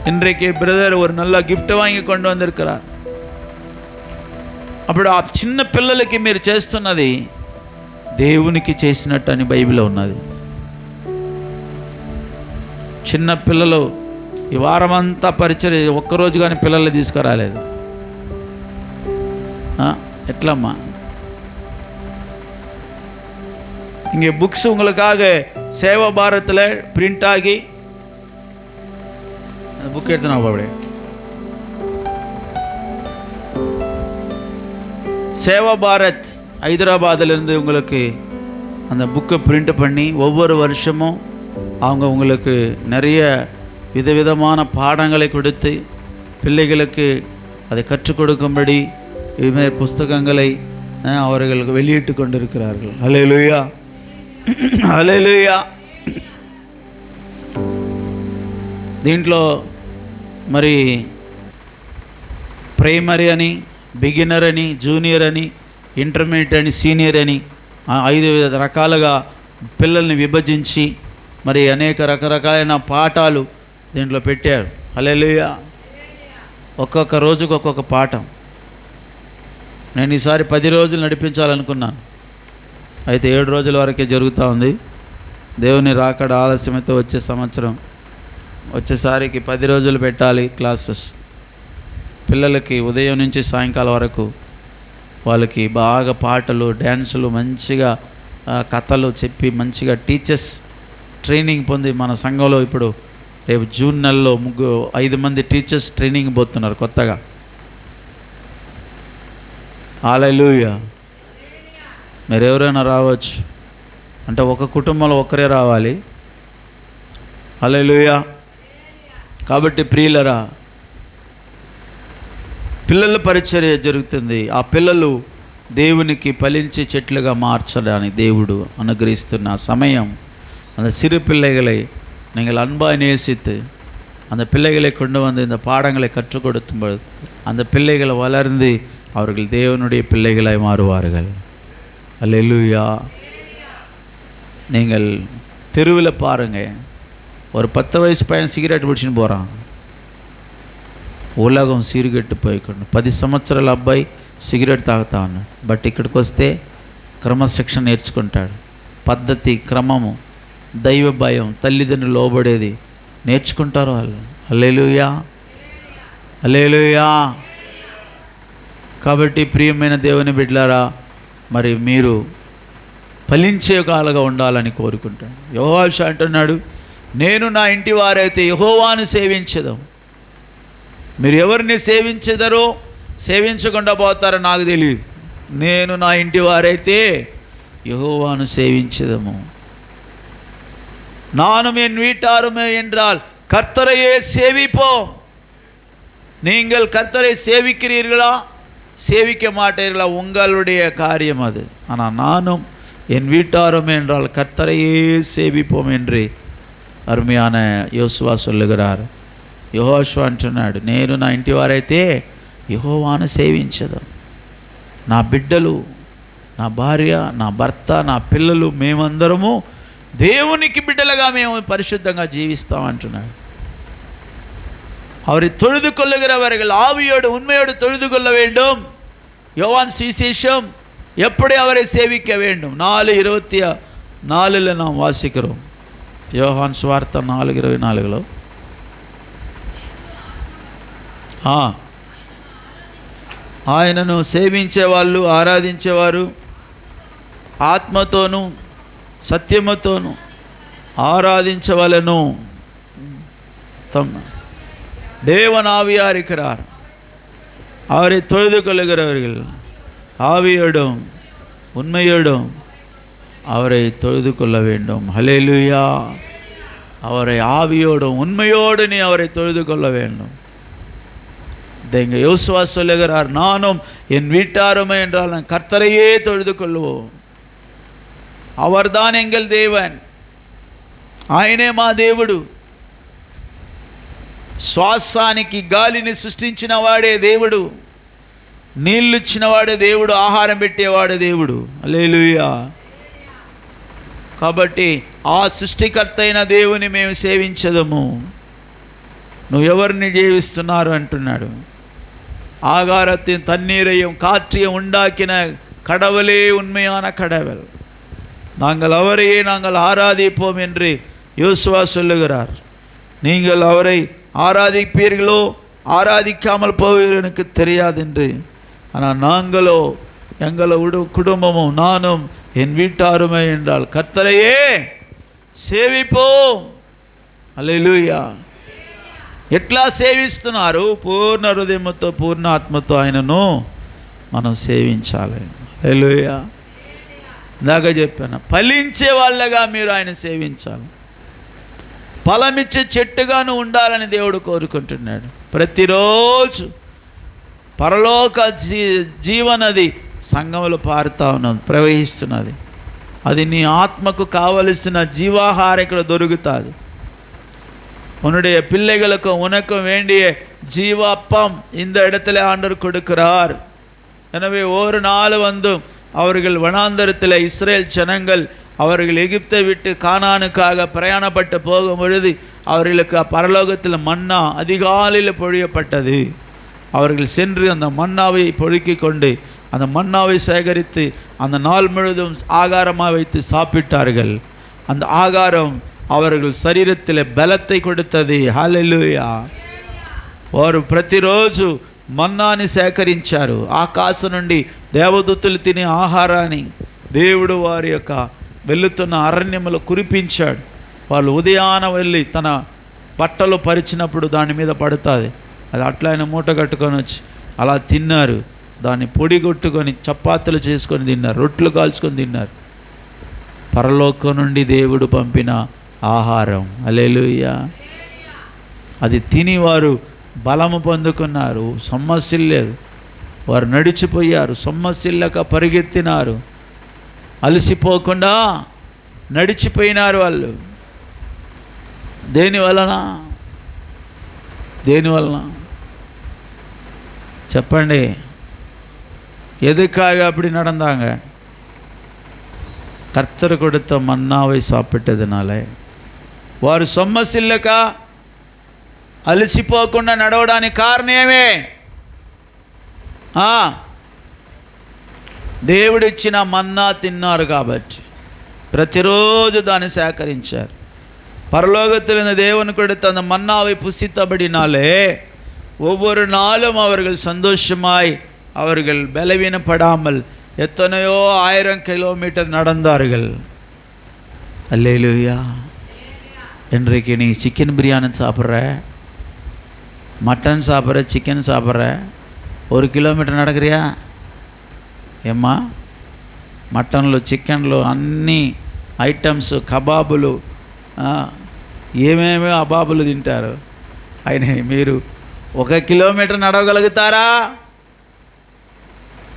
இன்றைக்கு பிரதர் ஒரு நல்ல గిఫ్ట్ வாங்கி கொண்டு வந்திருக்கிறார். అప్పుడు ఆ చిన్న పిల్లలకి మీరు చేస్తున్నది దేవునికి చేసినట్టు అని బైబిల్లో ఉన్నది. చిన్న పిల్లలు ఈ వారమంతా పరిచర్య ఒక్కరోజు కానీ పిల్లల్ని తీసుకురాలేదు. எட்லாமா இங்கே புக்ஸ் உங்களுக்காக சேவா பாரத்தில் பிரிண்ட் ஆகி அந்த புக் எடுத்து நான் அப்படியே சேவா பாரத் ஹைதராபாத்திலிருந்து உங்களுக்கு அந்த புக்கை பிரிண்ட் பண்ணி ஒவ்வொரு வருஷமும் அவங்க உங்களுக்கு நிறைய விதவிதமான பாடங்களை கொடுத்து பிள்ளைகளுக்கு அதை கற்றுக் கொடுக்கும்படி இதுமாதிரி புஸ்தகங்களை அவர்களுக்கு வெளியிட்டு கொண்டிருக்கிறார்கள். ஹல்லேலூயா, హల్లెలూయా. దీంట్లో మరి ప్రైమరీ అని, బిగినర్ అని, జూనియర్ అని, ఇంటర్మీడియట్ అని, సీనియర్ అని 5 రకాలుగా పిల్లల్ని విభజించి మరి అనేక రకరకాలైన పాఠాలు దీంట్లో పెట్టారు. హల్లెలూయా. ఒక్కొక్క రోజుకు ఒక్కొక్క పాఠం. నేను ఈసారి 10 రోజులు నడిపించాలనుకున్నాను, అయితే 7 రోజుల వరకే జరుగుతూ ఉంది. దేవుని రాకడ ఆలస్యమైతే వచ్చే సంవత్సరం వచ్చేసారికి 10 రోజులు పెట్టాలి క్లాసెస్. పిల్లలకి ఉదయం నుంచి సాయంకాలం వరకు వాళ్ళకి బాగా పాటలు, డ్యాన్సులు, మంచిగా కథలు చెప్పి మంచిగా టీచర్స్ ట్రైనింగ్ పొంది మన సంఘంలో ఇప్పుడు రేపు జూన్ నెలలో 5 మంది టీచర్స్ ట్రైనింగ్ పోతున్నారు కొత్తగా. హల్లెలూయా. మీరు ఎవరైనా రావచ్చు, అంటే ఒక కుటుంబంలో ఒక్కరే రావాలి. హల్లెలూయా. కాబట్టి ప్రియులరా, పిల్లల పరిచర్య జరుగుతుంది. ఆ పిల్లలు దేవునికి ఫలించే చెట్లుగా మార్చడానికి దేవుడు అనుగ్రహిస్తున్న సమయం. அந்த சிறு பிள்ளைகளை நீங்கள் அன்பாய் நேசித்து அந்த பிள்ளைகளை கொண்டு வந்து இந்த பாடங்களை கற்றுக் கொடுக்கும்போது அந்த பிள்ளைகளை வளர்ந்து அவர்கள் தேவனுடைய பிள்ளைகளாய் மாறுவார்கள். அல்லேலூயா. நீங்கள் தெருவில் பாருங்கள், ஒரு 10 வயசு பையன் சிகரெட் பிடிச்சின்னு போகிறான். ఉలగం సీరుగెట్టు పోయకుండా 10 సంవత్సరాల అబ్బాయి సిగరెట్ తాగుతా ఉన్నాడు. బట్ ఇక్కడికి వస్తే క్రమశిక్షణ నేర్చుకుంటాడు. పద్ధతి, క్రమము, దైవ భయం, తల్లిదండ్రులు లోబడేది నేర్చుకుంటారు వాళ్ళు. హల్లెలూయా, హల్లెలూయా. కాబట్టి ప్రియమైన దేవుని బిడ్డలారా, మరి మీరు ఫలించే కాలుగా ఉండాలని కోరుకుంటాను. యెహోవా అంటున్నాడు, నేను నా ఇంటి వారైతే యెహోవాను సేవించదాం. మీరు ఎవరిని సేవించదరో సేవించకుండా పోతారో నాకు తెలియదు. నేను నా ఇంటి వారైతే యెహోవాను సేవించదము. நானும் என் வீட்டாருமே என்றால் கர்த்தரையே சேவிப்போம். நீங்கள் கர்த்தரை சேவிக்கிறீர்களா, சேவிக்க மாட்டீர்களா, உங்களுடைய காரியம் அது. ஆனால் நானும் என் வீட்டாருமே என்றால் கர்த்தரையே சேவிப்போம் என்று அருமையான யோசுவா சொல்லுகிறார். యెహోషువ అంటున్నాడు, నేను నా ఇంటి వారైతే యెహోవాను సేవించదాం. నా బిడ్డలు, నా భార్య, నా భర్త, నా పిల్లలు, మేమందరము దేవునికి బిడ్డలుగా మేము పరిశుద్ధంగా జీవిస్తాం అంటున్నాడు. அவரை தொழுது கொள்ளுகிறவர்கள் ஆவியோடு உண்மையோடு தொழுது கொள்ள வேண்டும். யோவான் சுவிசேஷம் எப்படி அவரை சேவிக்க வேண்டும் 4:24 நாம் வாசிக்கிறோம். யோவான் சுவார்த்த 4:24లో ఆయనను సేవించేవాళ్ళు, ఆరాధించేవారు ఆత్మతోనూ సత్యముతోనూ ஆராதிச்சவளனு தம் தேவன் ஆவியார் இருக்கிறார். அவரை தொழுது கொள்ளுகிறவர்கள் ஆவியோடும் உண்மையோடும் அவரை தொழுது கொள்ள வேண்டும். ஹல்லேலூயா. அவரை ஆவியோடும் உண்மையோடு நீ அவரை தொழுது கொள்ள வேண்டும். இங்கே யோசுவா சொல்லுகிறார், நானும் என் வீட்டாருமே என்றால் நான் கர்த்தரையே தொழுது கொள்வோம். அவர்தான் எங்கள் தேவன், ఆయనే మా దేవుడు. శ్వాసానికి గాలిని సృష్టించిన వాడే దేవుడు, నీళ్ళు ఇచ్చిన వాడే దేవుడు, ఆహారం పెట్టేవాడే దేవుడు. హల్లెలూయా. కాబట్టి ఆ సృష్టికర్త అయిన దేవుని మేము సేవించదము. నువ్వు ఎవరిని జీవిస్తున్నారు అంటున్నాడు. ஆகாரத்தின் தண்ணீரையும் காற்றையும் உண்டாக்கின கடவுளே உண்மையான கடவுள், நாங்கள் அவரையே நாங்கள் ஆராதிப்போம் என்று யோசுவா சொல்லுகிறார். நீங்கள் அவரை ஆராதிப்பீர்களோ ஆராதிக்காமல் போவீர்கள் எனக்கு தெரியாது என்று. ஆனால் நாங்களோ எங்கள குடும்பமும் நானும் என் வீட்டாருமே என்றால் கர்த்தரையே సేవిపోం. హల్లెలూయా. ఎట్లా సేవిస్తున్నారు? పూర్ణ హృదయంతో పూర్ణ ఆత్మతో ఆయనను మనం సేవించాలి. హల్లెలూయా. ఇందాక చెప్పాను, ఫలించే వాళ్ళగా మీరు ఆయన సేవించాలి. ఫలమిచ్చే చెట్టుగాను ఉండాలని దేవుడు కోరుకుంటున్నాడు. ప్రతిరోజు పరలోక జీవనది సంఘంలో పారుతూ ఉన్నది, ప్రవహిస్తున్నది. అది నీ ఆత్మకు కావలసిన జీవాహారం ఇక్కడ దొరుకుతుంది. உன்னுடைய பிள்ளைகளுக்கு உனக்கும் வேண்டிய ஜீவ அப்பம் இந்த இடத்துல ஆண்டவர் கொடுக்கிறார். எனவே ஒரு நாள் வந்து அவர்கள் வனாந்தரத்தில் இஸ்ரேல் ஜனங்கள் அவர்கள் எகிப்தை விட்டு கானானுக்காக பிரயாணப்பட்டு போகும் பொழுது அவர்களுக்கு பரலோகத்தில் மன்னா அதிகாலையில் பொழியப்பட்டது. அவர்கள் சென்று அந்த மன்னாவை பொழுக்கி கொண்டு அந்த மன்னாவை சேகரித்து அந்த நாள் முழுதும் ஆகாரமாக வைத்து சாப்பிட்டார்கள். அந்த ஆகாரம் அவர்கள் శరీరத்தில் బలத்தை கொடுத்தது. హల్లెలూయా. వారు ప్రతిరోజు మన్నాని సేకరించారు. ఆకాశం నుండి దేవదూతలు తినే ఆహారాన్ని దేవుడు వారి యొక్క వెళ్తున్న అరణ్యములో కురిపించాడు. వాళ్ళు ఉదయాన వెళ్ళి తన బట్టలు పరిచినప్పుడు దాని మీద పడుతుంది. అది అట్లా ఆయన మూట కట్టుకొని వచ్చి అలా తిన్నారు. దాన్ని పొడి కొట్టుకొని చపాతీలు చేసుకొని తిన్నారు, రొట్టెలు కాల్చుకొని తిన్నారు. పరలోకం నుండి దేవుడు పంపిన ఆహారం. హల్లెలూయా. అది తిని వారు బలము పొందుకున్నారు. సమస్యలు లేదు, వారు నడిచిపోయారు. సమస్యలక పరిగెత్తినారు, అలసిపోకుండా నడిచిపోయినారు వాళ్ళు. దేనివలన చెప్పండి? எதுக்காக அப்படி நடந்தாங்க? கர்த்தர் கொடுத்த மன்னாவை சாப்பிட்டதுனால. వారు సొమ్మసిల్లక అలసిపోకుండా నడవడానికి కారణమే దేవుడిచ్చిన మన్నా తిన్నారు కాబట్టి. ప్రతిరోజు దాన్ని సేకరించారు. பரலோகத்திலிருந்து தேவன் கொடுத்த அந்த மன்னாவை புசித்தபடினாலே ஒவ்வொரு நாளும் அவர்கள் சந்தோஷமாய் அவர்கள் பலவீனப்படாமல் எத்தனையோ 1000 கிலோமீட்டர் நடந்தார்கள். அல்லேலூயா. இன்றைக்கு நீ சிக்கன் பிரியாணி சாப்பிட்ற, மட்டன் சாப்பிட்ற, சிக்கன் சாப்பிட்ற, 1 కిలోమీటర్ నడకరియా? ఏమ్మా, మటన్లు చికెన్లు అన్ని ఐటమ్స్, కబాబులు, ఏమేమో అబాబులు తింటారు. అయినా మీరు 1 కిలోమీటర్ నడవగలుగుతారా?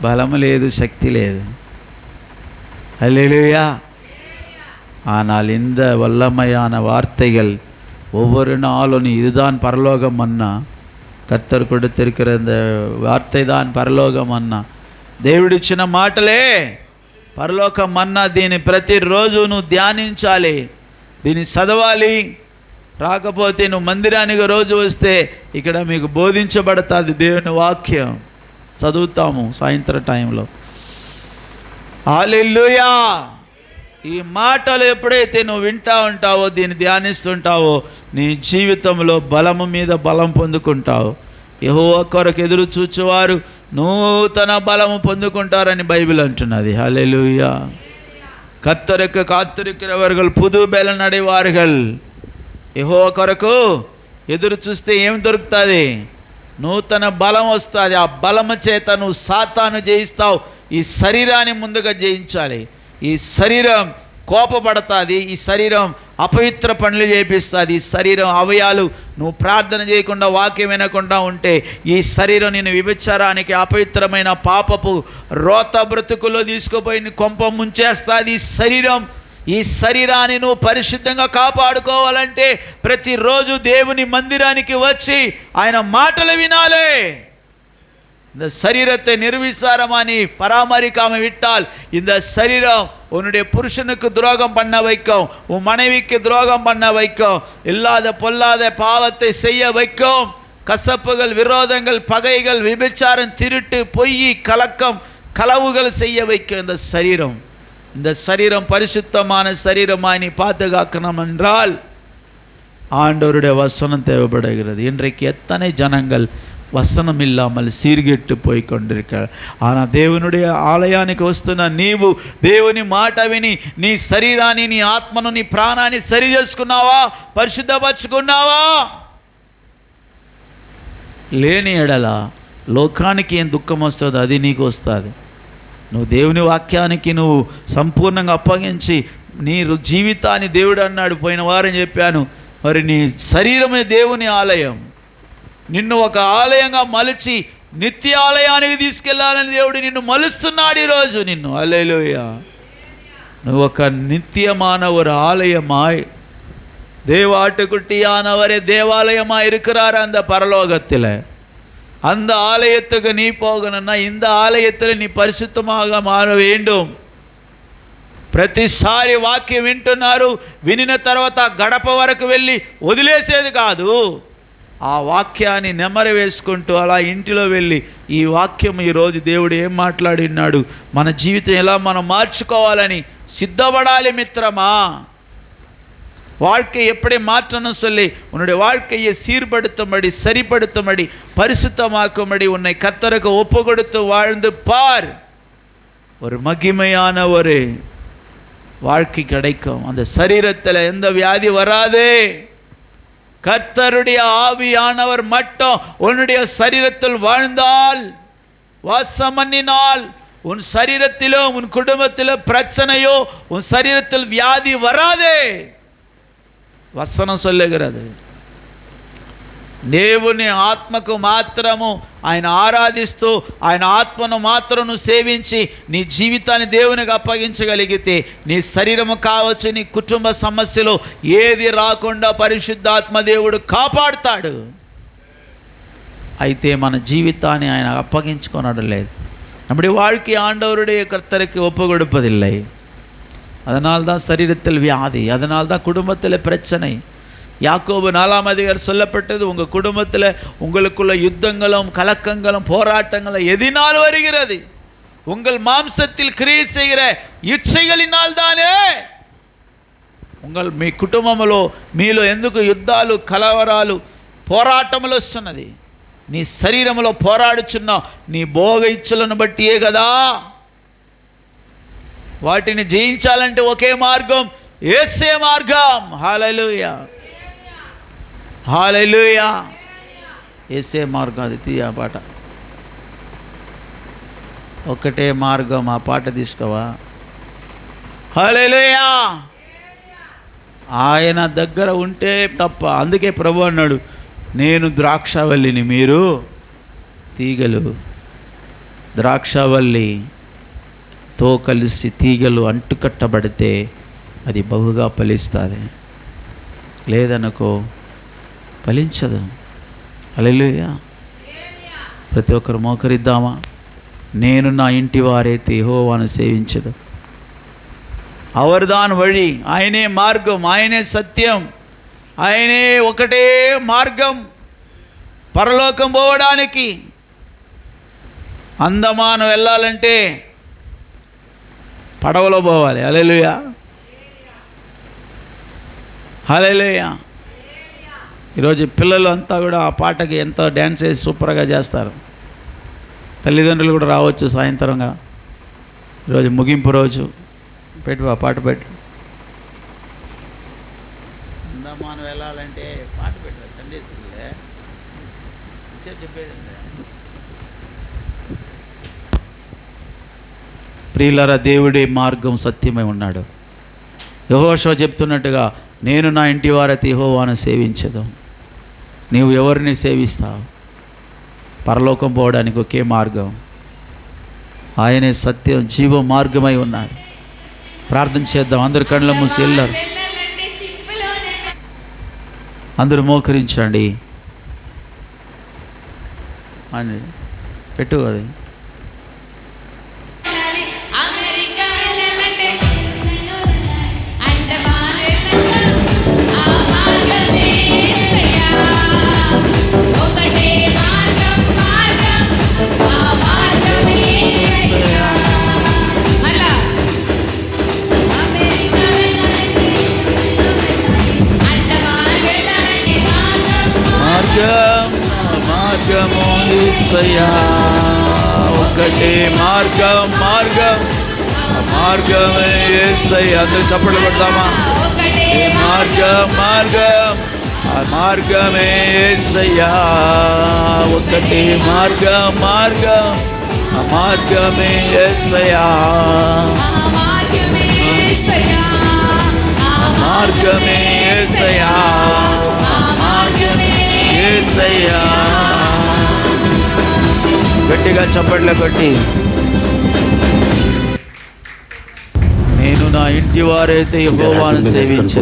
బలము లేదు, శక్తి లేదు. హల్లెలూయా. ஆனால் இந்த வல்லமையான வார்த்தைகள் ஒவ்வொரு நாளும் இதுதான் பரலோகம் மன்னா. கர்த்தர் கொடுத்திருக்கிற இந்த వార్తే தான் పరలోకం అన్నా. దేవుడిచ్చిన మాటలే పరలోకం మన్నా. దీన్ని ప్రతిరోజు నువ్వు ధ్యానించాలి, దీన్ని చదవాలి. రాకపోతే నువ్వు మందిరానికి రోజు వస్తే ఇక్కడ మీకు బోధించబడతాది దేవుని వాక్యం. చదువుతాము సాయంత్రం టైంలో. హల్లెలూయా. ఈ మాటలు ఎప్పుడైతే నువ్వు వింటా ఉంటావో, దీన్ని ధ్యానిస్తుంటావో, నీ జీవితంలో బలము మీద బలం పొందుకుంటావు. యెహోవా కొరకు ఎదురు చూచువారు నూతన బలము పొందుకుంటారని బైబిల్ అంటున్నది. హల్లెలూయా. கர்த்தருக்கு காத்திருக்கிறவர்கள் புது பலன் அடைவார்கள். యెహోవా కొరకు ఎదురు చూస్తే ఏం దొరుకుతుంది? నూతన బలం వస్తుంది. ఆ బలము చేత నువ్వు సాతాను జయిస్తావు. ఈ శరీరాన్ని ముందుగా జయించాలి. ఈ శరీరం కోపపడుతుంది, ఈ శరీరం అపవిత్ర పనులు చేపిస్తుంది. ఈ శరీరం అవయాలు నువ్వు ప్రార్థన చేయకుండా, వాక్యం వినకుండా ఉంటే ఈ శరీరం నేను విభచారానికి, అపవిత్రమైన పాపపు రోత బ్రతుకుల్లో తీసుకుపోయి కొంప ముంచేస్తుంది. ఈ శరీరాన్ని నువ్వు పరిశుద్ధంగా కాపాడుకోవాలంటే ప్రతిరోజు దేవుని మందిరానికి వచ్చి ఆయన మాటలు వినాలి. இந்த சரீரத்தை நிர்விசாரமா நீ பராமரிக்காம விட்டால் இந்த சரீரம் உன்னுடைய புருஷனுக்கு துரோகம் பண்ண வைக்கும், உன் மனைவிக்கு துரோகம் பண்ண வைக்கும், இல்லாத பொல்லாத பாவத்தை செய்ய வைக்கும். கசப்புகள், விரோதங்கள், பகைகள், விபச்சாரம், திருட்டு, பொய், கலக்கம், களவுகள் செய்ய வைக்கும் இந்த சரீரம். இந்த சரீரம் பரிசுத்தமான சரீரமாய் நீ பாதுகாக்கணும் என்றால் ஆண்டவருடைய வசனம் தேவைப்படுகிறது. இன்றைக்கு எத்தனை ஜனங்கள் వసనం ఇల్లామల్ సీర్గెట్టు పోయి కొండిరికారు. ఆనా దేవునుడి ఆలయానికి వస్తున్న నీవు దేవుని మాట విని నీ శరీరాన్ని, నీ ఆత్మను, నీ ప్రాణాన్ని సరి చేసుకున్నావా? పరిశుద్ధపరచుకున్నావా? లేని ఎడల లోకానికి ఏం దుఃఖం వస్తుందో అది నీకు వస్తుంది. నువ్వు దేవుని వాక్యానికి నువ్వు సంపూర్ణంగా అప్పగించి నీ జీవితాన్ని, దేవుడు అన్నాడు పోయిన వారం చెప్పాను, మరి నీ శరీరమే దేవుని ఆలయం. నిన్ను ఒక ఆలయంగా మలిచి నిత్య ఆలయానికి తీసుకెళ్లాలని దేవుడు నిన్ను మలుస్తున్నాడు ఈరోజు నిన్ను. హల్లెలూయా. నువ్వు ఒక நித்தியமான ஒரு ஆலயமாய் தேவ ஆட்டுக்குட்டியானவரே தேவாலயமாக இருக்கிறார் அந்த பரலோகத்தில். அந்த ஆலயத்துக்கு நீ போகணும்னா இந்த ஆலயத்தில் நீ పరిశుద్ధமாக మార வேண்டும். ప్రతిసారి వాక్యం వింటున్నారు, వినిన తర్వాత గడప వరకు వెళ్ళి వదిలేసేది కాదు. ఆ వాక్యాన్ని నెమరు వేసుకుంటూ అలా ఇంటిలో వెళ్ళి ఈ వాక్యం ఈరోజు దేవుడు ఏం మాట్లాడినాడు, మన జీవితం ఎలా మనం మార్చుకోవాలని సిద్ధపడాలి మిత్రమా. வாழ்க்கை எப்படி மாற்றணும் சொல்லி உன்னுடைய வாழ்க்கையை சீர்படுத்தும்படி, சரிப்படுத்தும்படி, பரிசுத்தமாக்கும்படி உன்னை கர்த்தருக்கு ஒப்பு கொடுத்து வாழ்ந்து பார். ஒரு மகிமையான ஒரு வாழ்க்கை கிடைக்கும். அந்த சரீரத்தில் எந்த வியாதி வராதே. கர்த்தருடைய ஆவியானவர் மட்டும் உன்னுடைய சரீரத்தில் வாழ்ந்தால், வாசம் பண்ணினால், உன் சரீரத்திலும் உன் குடும்பத்திலும் பிரச்சனையோ உன் சரீரத்தில் வியாதி வராதே. వసనం சொல்லுகிறது. దేవుని ఆత్మకు మాత్రము ఆయన ఆరాధిస్తూ ఆయన ఆత్మను మాత్రం సేవించి నీ జీవితాన్ని దేవునికి అప్పగించగలిగితే నీ శరీరము కావచ్చు, నీ కుటుంబ సమస్యలు ఏది రాకుండా పరిశుద్ధాత్మ దేవుడు కాపాడుతాడు. అయితే మన జీవితాన్ని ఆయన అప్పగించుకొనడం లేదు. நம்முடைய வாழ்க்கை ஆண்டவருடைய கர்த்தருக்கு ஒப்பு கொடுப்பதில்லை. அதனால்தான் சரீரத்தில் வியாதி, அதனால்தான் குடும்பத்தில் பிரச்சனை. யாக்கோபு 4ஆம் அதிகாரம் சொல்லப்பட்டது, உங்கள் குடும்பத்தில் உங்களுக்குள்ள யுத்தங்களும் கலக்கங்களும் போராட்டங்களும் எதினால் வருகிறது? உங்கள் மாம்சத்தில் கிரியை செய்கிற ఇచ్చைகளினால் தானே. మీ కుటుంబంలో మీలో ఎందుకు యుద్ధాలు, కలవరాలు, పోరాటములు వస్తున్నది? నీ శరీరంలో పోరాడుచున్న నీ భోగ ఇచ్చలను బట్టియే కదా. వాటిని జయించాలంటే ఒకే మార్గం, యేసే మార్గం. హల్లెలూయా, హల్లెలూయా. యేసే మార్గం. అది తీయ పాట, ఒకటే మార్గం. ఆ పాట తీసుకోవా. హల్లెలూయా. ఆయన దగ్గర ఉంటే తప్ప. అందుకే ప్రభు అన్నాడు, నేను ద్రాక్షవల్లిని, మీరు తీగలు. ద్రాక్షవల్లితో కలిసి తీగలు అంటుకట్టబడితే అది బహుగా ఫలిస్తుంది, లేదనుకో ఫలించదు. హల్లెలూయా. ప్రతి ఒక్కరు మోకరిద్దామా. నేను నా ఇంటి వారైతే యెహోవాను సేవించదు. அவர்தான் வழி, ఆయనే మార్గం, ఆయనే సత్యం, ఆయనే ఒకటే మార్గం పరలోకం పోవడానికి. అందమానం వెళ్ళాలంటే పడవలో పోవాలి. హల్లెలూయా, హల్లెలూయా. ఈరోజు పిల్లలు అంతా కూడా ఆ పాటకి ఎంతో డ్యాన్స్ చేసి సూపర్గా చేస్తారు. తల్లిదండ్రులు కూడా రావచ్చు సాయంత్రంగా. ఈరోజు ముగింపు రోజు. పెట్టు ఆ పాట పెట్టు. అందమానం వెళ్ళాలంటే పాట పెట్టు. సందేశంలే చెప్పేది. ప్రియులారా, దేవుడే మార్గం, సత్యమై ఉన్నాడు. యెహోషువ చెప్తున్నట్టుగా, నేను నా ఇంటి వారైతే యెహోవాను సేవించదు. నీవు ఎవరిని సేవిస్తావు? పరలోకం పోవడానికి ఒకే మార్గం, ఆయనే సత్యం, జీవ మార్గమై ఉన్నాడు. ప్రార్థన చేద్దాం. అందరు కళ్ళ మూసి వెళ్ళారు. అందరూ మోకరించండి. పెట్టు అది. అమెరికా వెళ్ళాలంటే అండమాన్ వెళ్ళాలంటే ఆ మార్గమే యేసయ్యా. ఒకటే మార్గం మార్గం ఆ మార్గమే యేసయ్యా. మళ్ళా అమెరికా వెళ్ళాలంటే అండమాన్ వెళ్ళాలంటే మార్గము యేసయ్యా. ఒకటే మార్గం మార్గమే యేసయ్యా. అందరూ చప్పట్లు కొడదామా? ఒకటే మార్గం ఆ మార్గమే యేసయ్యా. ఒకటే మార్గం ఆ మార్గమే యేసయ్యా. మార్గమే యేసయ్యా. మార్గమే యేసయ్యా. మార్గమే యేసయ్యా. గట్టిగా చప్పట్లు కొట్టి, నేను నా ఇంటి వారైతే యెహోవాను సేవించు.